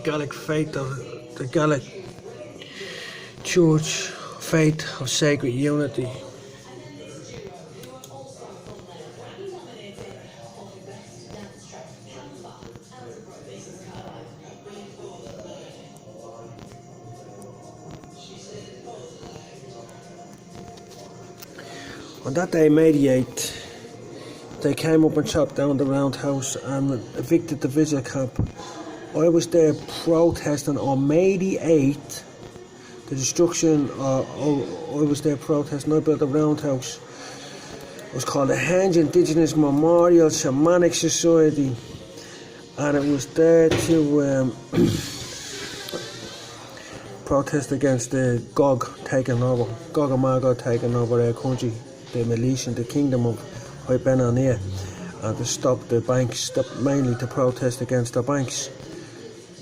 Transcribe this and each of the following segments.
Gaelic faith of the Gaelic Church, faith of sacred unity. On that day, May the 8th, they came up and chopped down the roundhouse and evicted the visitor camp. I was there protesting on May the 8th, the destruction. I was there protesting. I built a roundhouse. It was called the Henge Indigenous Memorial Shamanic Society, and it was there to protest against the Gog and Magog taking over our country, the militia, the kingdom of Hibernia, and to stop the banks, mainly to protest against the banks.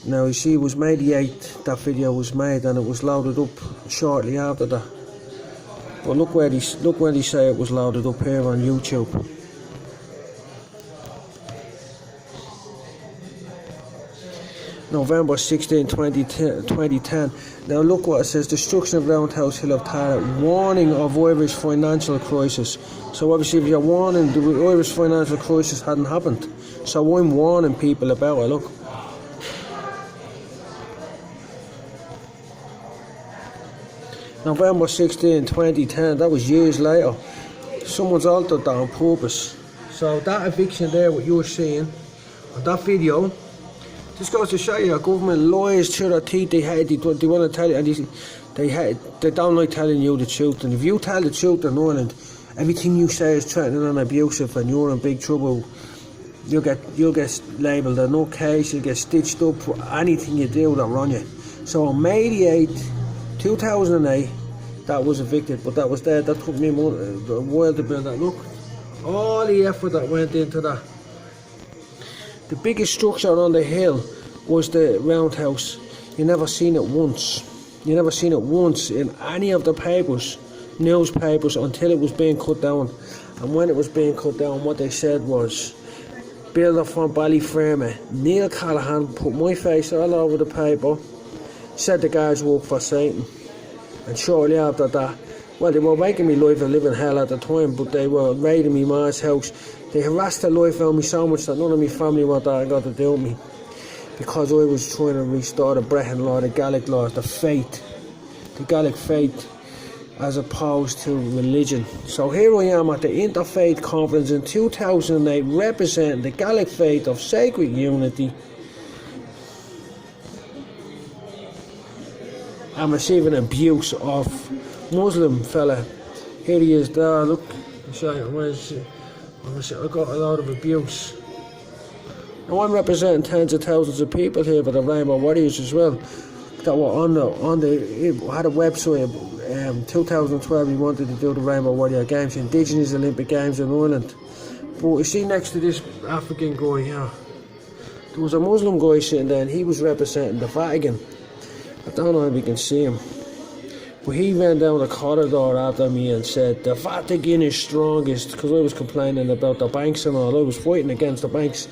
Now you see, it was May the 8th that video was made, and it was loaded up shortly after that. But look where they say it was loaded up here on YouTube. November 16, 2010. Now look what it says: destruction of Roundhouse Hill of Tara, warning of Irish financial crisis. So obviously if you're warning, the Irish financial crisis hadn't happened. So I'm warning people about it, look. November 16, 2010, that was years later. Someone's altered that on purpose. So that eviction there, what you were seeing on that video, just goes to show you, our government lies through their teeth. They want to tell you, and they don't like telling you the truth. And if you tell the truth in Ireland, everything you say is threatening and abusive, and you're in big trouble. You'll get labelled a nutcase. You'll get stitched up for anything you do that wrong you. So on May the 8th, 2008, that was evicted, but that was there. That took me a while to build that. Look, all the effort that went into that. The biggest structure on the hill was the roundhouse. You never seen it once. You never seen it once in any of the papers, newspapers, until it was being cut down. And when it was being cut down, what they said was, builder from Ballyfermot, Neil Callahan, put my face all over the paper, said the guards work for Satan. And shortly after that, well, they were making me life a living hell at the time, but they were raiding me ma's house. They harassed the life out of me so much that none of my family wanted that got to do with me, because I was trying to restore the Brehon law, the Gaelic laws, the faith, the Gaelic faith, as opposed to religion. So here I am at the Interfaith Conference in 2008, representing the Gaelic faith of sacred unity. I'm receiving abuse of Muslim fella. Here he is there, look. I'll show you. I got a lot of abuse. Now I'm representing tens of thousands of people here for the Rainbow Warriors as well, that were on the had a website. 2012 we wanted to do the Rainbow Warrior Games, Indigenous Olympic Games in Ireland. But you see, next to this African guy here, there was a Muslim guy sitting there, and he was representing the Vatican. I don't know if you can see him, but he ran down the corridor after me and said the Vatican is strongest, because I was complaining about the banks and all. I was fighting against the banks.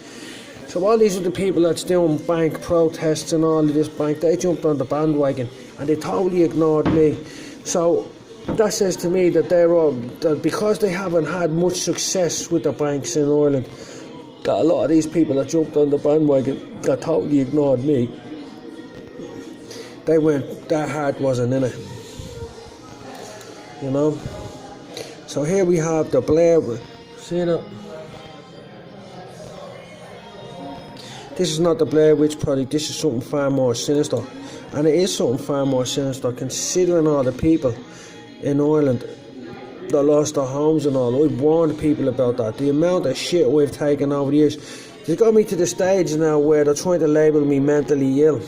So all these are the people that's doing bank protests and all of this bank, they jumped on the bandwagon and they totally ignored me. So that says to me that that because they haven't had much success with the banks in Ireland, that a lot of these people that jumped on the bandwagon that totally ignored me. They weren't, their heart wasn't in it, you know. So here we have the Blair. See that? This is not the Blair Witch Project. This is something far more sinister, and it is something far more sinister considering all the people in Ireland that lost their homes and all. I warned people about that. The amount of shit we've taken over the years, they got me to the stage now where they're trying to label me mentally ill.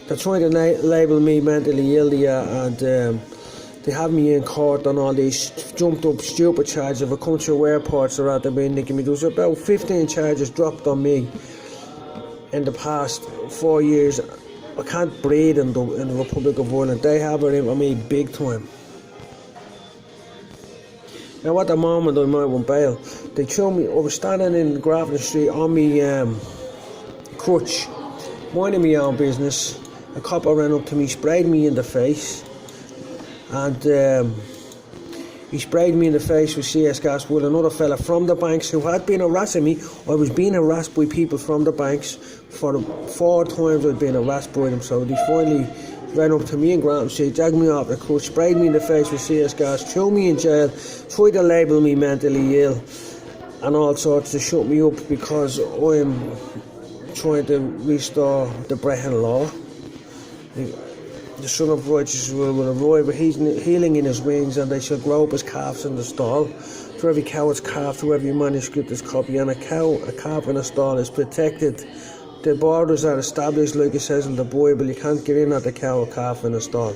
They're trying to label me mentally ill, and they have me in court on all these jumped up stupid charges of a country of airports that are out there being nicking me. There was about 15 charges dropped on me in the past 4 years. I can't breathe in the Republic of Ireland. They have it in on me big time. Now at the moment I might want bail. They threw me, I was standing in Grafton Street on me crutch, minding my own business. A copper ran up to me, sprayed me in the face, and he sprayed me in the face with CS gas with another fella from the banks who had been harassing me. I was being harassed by people from the banks for the 4 times I'd been harassed by them. So they finally ran up to me in Graham Street, dragged me off the crutch, sprayed me in the face with CS gas, threw me in jail, tried to label me mentally ill and all sorts to shut me up because I'm trying to restore the Brehon law. The Son of Righteousness will arrive with healing in his wings, and they shall grow up as calves in the stall. For every cow is calf, to every manuscript is copy, and a calf in a stall is protected. The borders are established like it says in the Bible. You can't get in at the cow or calf in a stall.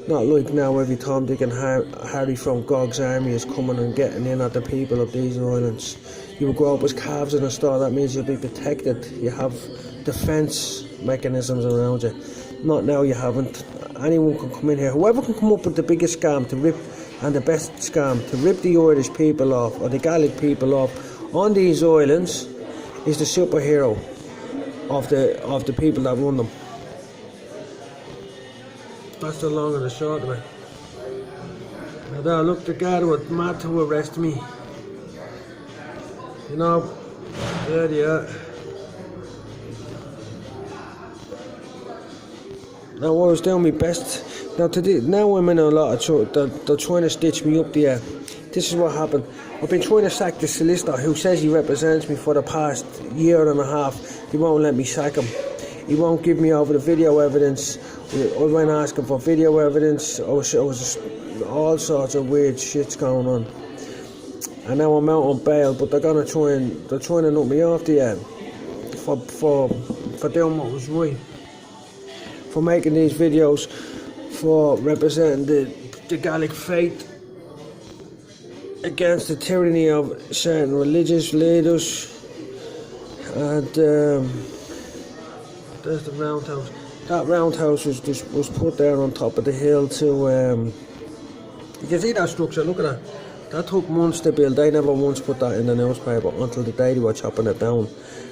Not like now every Tom, Dick and Harry from Gog's army is coming and getting in at the people of these islands. You will grow up as calves in a stall. That means you'll be protected. You have defence mechanisms around you. Not now, you haven't. Anyone can come in here. Whoever can come up with the biggest scam to rip, and the best scam to rip the Irish people off, or the Gaelic people off, on these islands, is the superhero of the people that run them. That's the long and the short of it. Now there, look, the guard was mad to arrest me. You know, there they are. Now I was doing my best. Now I'm in a lot of trouble. They're trying to stitch me up there. This is what happened. I've been trying to sack the solicitor who says he represents me for the past year and a half. He won't let me sack him. He won't give me over the video evidence. I went asking for video evidence. I was all sorts of weird shits going on. And now I'm out on bail, but they're trying to knock me off the end for doing what was right. For making these videos, for representing the Gaelic faith against the tyranny of certain religious leaders. And there's the roundhouse. That roundhouse was put there on top of the hill to you can see that structure, look at that. That took months to build. They never once put that in the newspaper until the day they were chopping it down.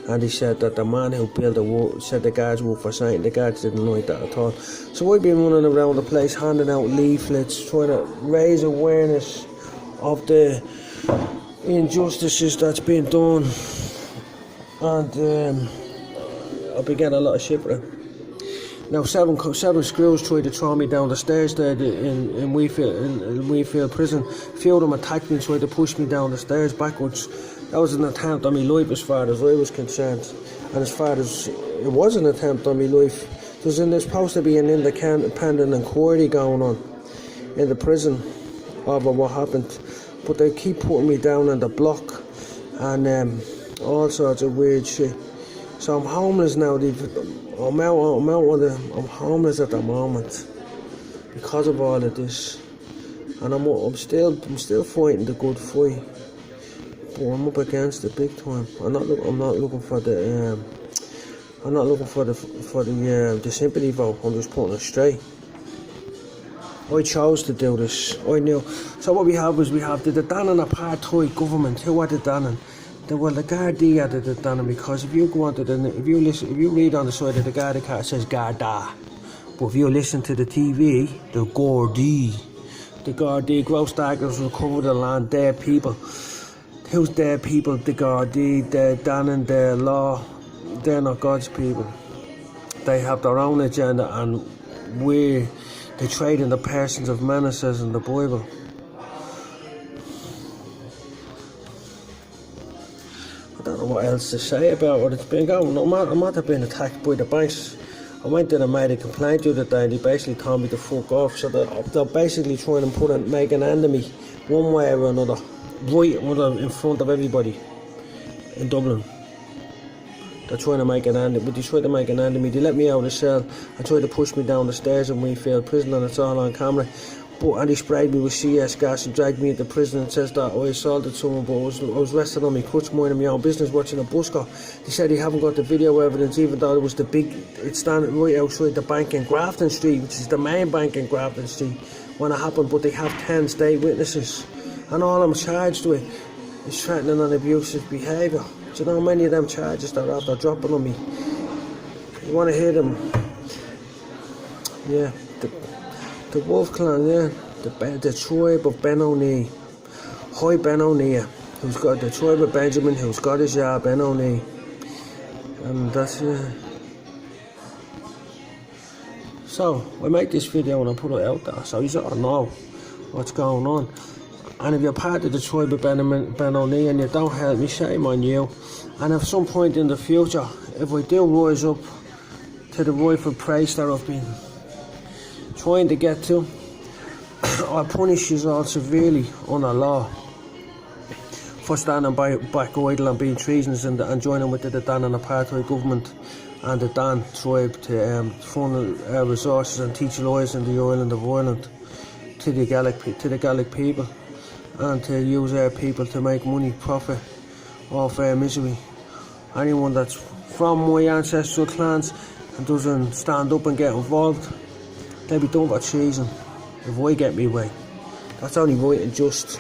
And he said that the man who built it said the guards were for saying the guards didn't like that at all. So I've been running around the place handing out leaflets, trying to raise awareness of the injustices that's been done. And I've been getting a lot of shit for it. Now seven screws tried to throw me down the stairs there in Weefield prison. A few of them attacked me and tried to push me down the stairs backwards. That was an attempt on my life as far as I was concerned. And as far as it was an attempt on my life, there's supposed to be an independent inquiry going on in the prison over what happened. But they keep putting me down in the block and all sorts of weird shit. So I'm homeless now. I'm homeless at the moment because of all of this, and I'm still fighting the good fight. But I'm up against it big time. I'm not looking for the sympathy vote. I'm just putting it straight. I chose to do this. I knew. So what we have is the Dannon apartheid government. Who are the Dannon? Well, the Gardaí are the Dannon, because if you go on to if you read on the side of the Garda card, it says Garda. But if you listen to the TV, the Gardaí, gross darkness will cover the land, their people. Who's their people? The Gardaí, the Dannon, their law. They're not God's people. They have their own agenda, and they trade in the persons of men, it says in the Bible. I don't know what else to say about what it's been going. I'm not being attacked by the banks. I went in and made a complaint the other day, and they basically told me to fuck off. So they're basically trying to make an end of me one way or another, right in front of everybody in Dublin. They're trying to make an end of me. They tried to make an end of me. They let me out of the cell and tried to push me down the stairs in Weefield prison, and it's all on camera. And he sprayed me with CS gas and dragged me into prison and says that I assaulted someone, but I was rested on my crutch minding my own business watching a bus go. They said they haven't got the video evidence, even though it was it's standing right outside the bank in Grafton Street, which is the main bank in Grafton Street, when it happened. But they have 10 state witnesses, and all I'm charged with is threatening and abusive behaviour. Do you know how many of them charges they're after dropping on me? You want to hear them? Yeah, the Wolf Clan, yeah, the tribe of Ben O'Neill, High Ben O'Neill, who's got the tribe of Benjamin, who's got his Ben O'Neill, and that's So I make this video and I put it out there, so you sort of know what's going on. And if you're part of the tribe of Ben O'Neill and you don't help me, shame on you. And at some point in the future, if I do rise up to the rightful place that I've been trying to get to, I'll punish you all severely under law for standing back idle and being treasonous and joining with the Dan and apartheid government and the Dan tribe to fund resources and teach lies in the island of Ireland to the Gaelic people, and to use our people to make money, profit off our misery. Anyone that's from my ancestral clans and doesn't stand up and get involved, they'll be done for treason if I get me way. That's only right and just,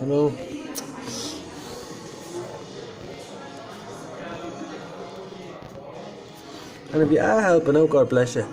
you know. And if you are helping out, God bless you.